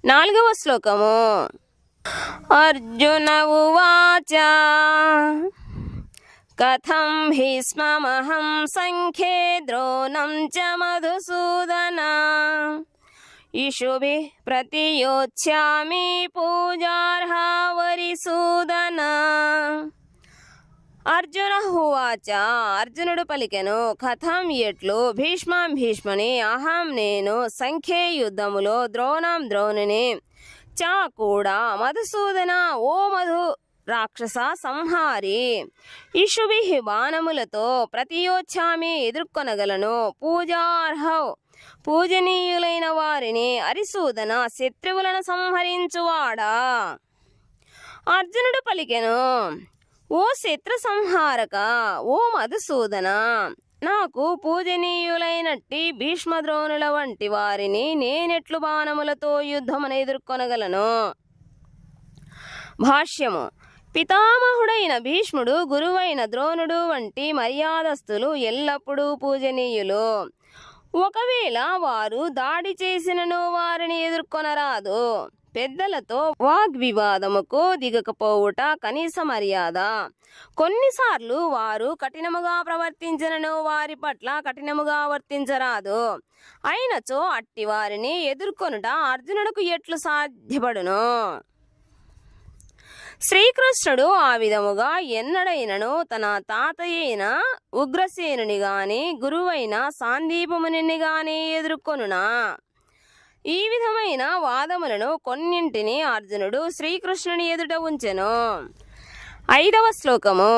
4వ శ్లోకము. అర్జున ఉవాచ కథం భీష్మమహం సంఖ్యే ద్రోణం చ మధుసూదన ఇషుభిః ప్రతియోచ్యామి పూజార్హా వరిసూదన. అర్జున ఉవాచ అర్జునుడు పలికెను, కథం ఎట్లు, భీష్మం భీష్ముని, అహం నేను, సంఖ్యే యుద్ధములో, ద్రోణం ద్రోణుని, చ కూడా, మధుసూదన ఓ మధు రాక్షస సంహారి, ఇషుభి బాణములతో, ప్రతియోచ్చామి ఎదుర్కొనగలను, పూజార్హౌ పూజనీయులైన వారిని, అరిసూదన శత్రువులను సంహరించువాడా. అర్జునుడు పలికెను, ఓ శత్రు సంహారక, ఓ మధుసూదన, నాకు పూజనీయులైనట్టి భీష్మద్రోణుల వంటి వారిని నేనెట్లు బాణములతో యుద్ధమును ఎదుర్కొనగలను. భాష్యము. పితామహుడైన భీష్ముడు, గురువైన ద్రోణుడు వంటి మర్యాదస్తులు ఎల్లప్పుడూ పూజనీయులు. ఒకవేళ వారు దాడి చేసినను వారిని ఎదుర్కొనరాదు. పెద్దలతో వాగ్వివాదముకు దిగకపోవుట కనీస మర్యాద. కొన్నిసార్లు వారు కఠినముగా ప్రవర్తించినను వారి పట్ల కఠినముగా వర్తించరాదు. అయినచో అట్టి వారిని ఎదుర్కొనుట అర్జునుడికి ఎట్లు సాధ్యపడును. శ్రీకృష్ణుడు ఆ విధముగా ఎన్నడైనను తన తాతయ్యైన ఉగ్రసేనుని గాని గురువైన సాందీపముని గాని ఎదుర్కొనునా. ఈ విధమైన వాదములను కొన్నింటిని అర్జునుడు శ్రీకృష్ణుని ఎదుట ఉంచెను. 5వ శ్లోకము.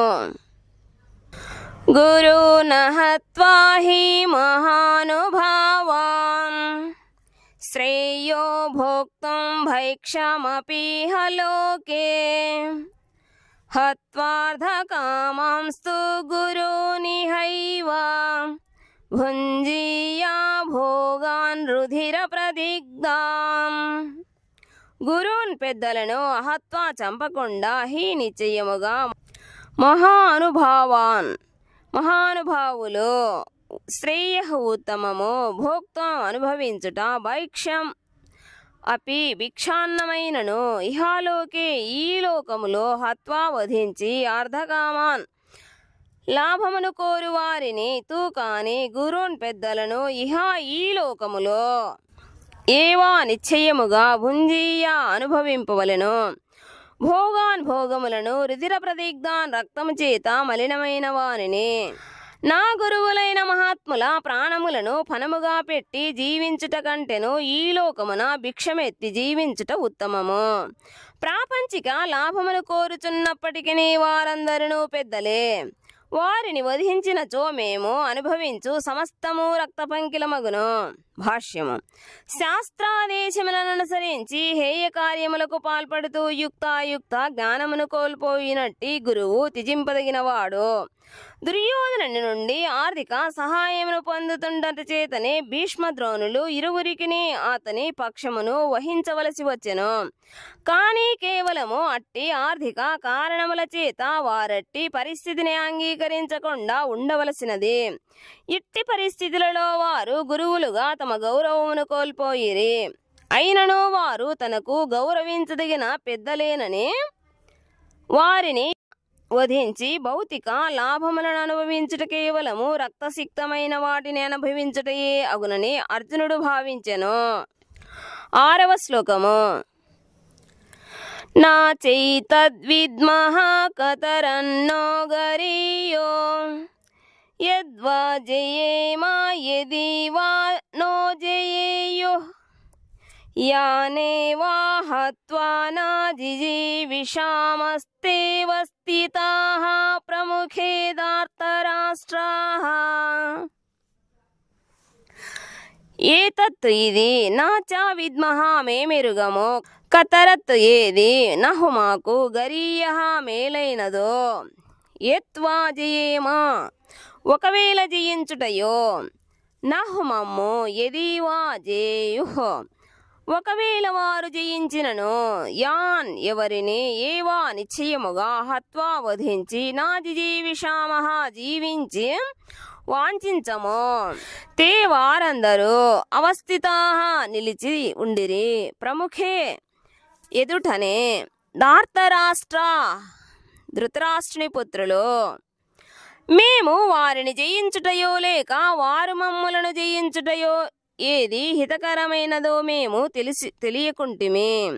గురూన్ హత్వా హి మహానుభావాన్ శ్రేయో భోక్తుం భైక్షమపీహ లోకే హత్వార్థకామాంస్తు గురూనిహైవ భుంజీయా భోగాన్ రుధిర ప్రదిగ్ధాం. గురూన్ పెద్దలను అహత్వా చంపకుండా, హి నిశ్చయముగా, మహానుభావులు శ్రేయ ఉత్తమము, భోక్తం అనుభవించుట, భైక్ష్యం అపి భిక్షాన్నమైనను, ఇహాలోకే ఈ లోకములో, హత్వా వధించి, అర్ధకామాన్ లాభమును కోరు వారిని, తూకాని గురూన్ పెద్దలను, ఇహ ఈ లోకములో, ఏవా నిశ్చయముగా, భుంజీయ అనుభవింపవలెను, భోగాన్ భోగములను, రుధిర ప్రదిగ్ధాన్ రక్తము చేత మలినమైన వారిని, నా గురువులైన మహాత్ముల ప్రాణములను ఫనముగా పెట్టి జీవించుట కంటెను ఈ లోకమున భిక్షమెత్తి జీవించుట ఉత్తమము. ప్రాపంచిక లాభమును కోరుచున్నప్పటికీ వారందరూ పెద్దలే. వారిని వధించినచో మేము అనుభవించు సమస్తము రక్తపంకిలమగును. భాష్యము. శాస్త్రాదేశములను అనుసరించి హేయ కార్యములకు పాల్పడుతూ యుక్తాయుక్త జ్ఞానమును కోల్పోయినట్టి గురువు త్యజింపదగినవాడు. దుర్యోధనుని నుండి ఆర్థిక సహాయమును పొందుతుండట చేతనే భీష్మద్రోణులు ఇరువురికిని అతని పక్షమును వహించవలసి వచ్చెను. కానీ కేవలము అట్టి ఆర్థిక కారణముల చేత వారట్టి పరిస్థితిని అంగీకరించకుండా ఉండవలసినది. ఇట్టి పరిస్థితులలో వారు గురువులుగా తమ గౌరవమును కోల్పోయిరి. అయినను వారు తనకు గౌరవించదగిన పెద్దలేనని వారిని వధించి భౌతిక లాభములను అనుభవించుట, కేవలము రక్తసిక్తమైన వాటిని అనుభవించుటయే అగునని అర్జునుడు భావించెను. 6వ శ్లోకము. నా చైతద్విద్మః కతరన్నో గరీయో యద్వా జయేమా యది వా నో జయేయుః యానేవా హత్వా నా జిజీవిషామస్తేవ స్థితాః ప్రముఖే ధార్తరాష్ట్రాః. ఏతత్ ఇది, నా చ విద్మః మేమెరుగము, కతరత్ ఏది, నహు మాకు, గరీయః మేలైనదో, యత్వా జయేమా ఒకవేళ జయించుటయో, నహు మమ్ము, యది వా జేయుః ఒకవేళ వారు జయించినను యాన్ ఎవరిని ఏవా నిశ్చయముగా హత్వా వధించి నా జిజీవిషామహ జీవించి వాంఛించము తే వారందరూ అవస్థితా నిలిచి ఉండిరి ప్రముఖే ఎదుటనే ధృతరాష్ట్రుని పుత్రులు మేము వారిని జయించుటయో లేక వారు మమ్ములను జయించుటయో ఏది హితకరమైనదో మేము తెలియకుంటిమి.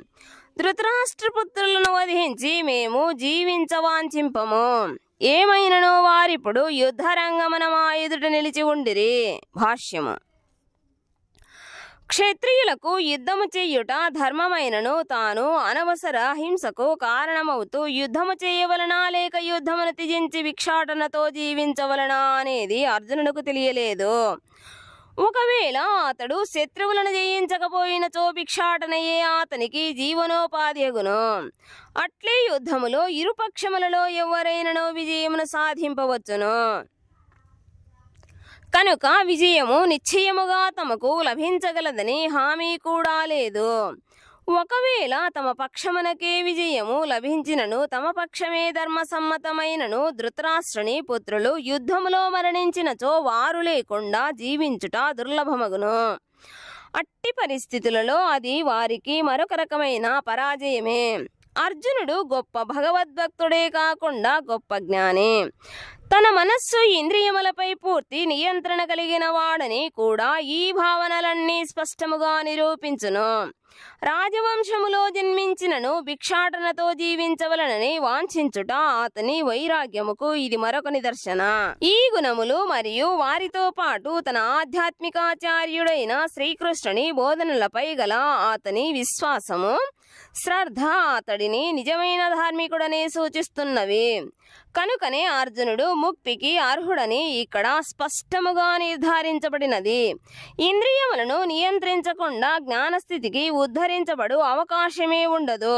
ధృతరాష్ట్రపుత్రులను వధించి మేము జీవించవాంఛింపము. ఏమైనను వారిప్పుడు యుద్ధరంగమున మా ఎదుట నిలిచి ఉండిరి. భాష్యము. క్షత్రియులకు యుద్ధము చెయ్యుట ధర్మమైనను తాను అనవసర హింసకు కారణమవుతూ యుద్ధము చేయవలనా లేక యుద్ధమును త్యజించి భిక్షాటనతో జీవించవలనా అనేది అర్జునుడికి తెలియలేదు. ఒకవేళ అతడు శత్రువులను జయించకపోయినచో భిక్షాటనయే అతనికి జీవనోపాధి అగును. అట్లే యుద్ధములో ఇరుపక్షములలో ఎవరైనను విజయమును సాధింపవచ్చును. కనుక విజయము నిశ్చయముగా తమకు లభించగలదని హామీ కూడా లేదు. ఒకవేళ తమ పక్షమునకే విజయము లభించినను తమ పక్షమే ధర్మసమ్మతమైనను ధృతరాష్ట్రుని పుత్రులు యుద్ధములో మరణించినచో వారు లేకుండా జీవించుట దుర్లభమగును. అట్టి పరిస్థితులలో అది వారికి మరొక రకమైన పరాజయమే. అర్జునుడు గొప్ప భగవద్భక్తుడే కాకుండా గొప్ప జ్ఞాని. తన మనస్సు ఇంద్రియములపై పూర్తి నియంత్రణ కలిగిన వాడని కూడా ఈ భావనలన్నీ స్పష్టముగా నిరూపించును. రాజవంశములో జన్మించినను భిక్షాటనతో జీవించవలనని వాంఛించుట అతని వైరాగ్యముకు ఇది మరొక నిదర్శన. ఈ గుణములు మరియు వారితో పాటు తన ఆధ్యాత్మికాచార్యుడైన శ్రీకృష్ణుని బోధనలపై గల అతని విశ్వాసము, శ్రద్ధ అతడిని నిజమైన ధార్మికుడనే సూచిస్తున్నవి. కనుకనే అర్జునుడు ముక్తికి అర్హుడని ఇక్కడ స్పష్టముగా నిర్ధారించబడినది. ఇంద్రియములను నియంత్రించకుండా జ్ఞానస్థితికి ఉద్ధరించబడు అవకాశమే ఉండదు.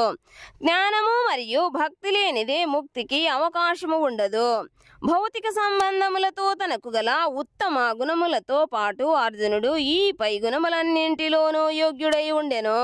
జ్ఞానము మరియు భక్తి లేనిదే ముక్తికి అవకాశము ఉండదు. భౌతిక సంబంధములతో తనకు గల ఉత్తమ గుణములతో పాటు అర్జునుడు ఈ పై గుణములన్నింటిలోనూ యోగ్యుడై ఉండెను.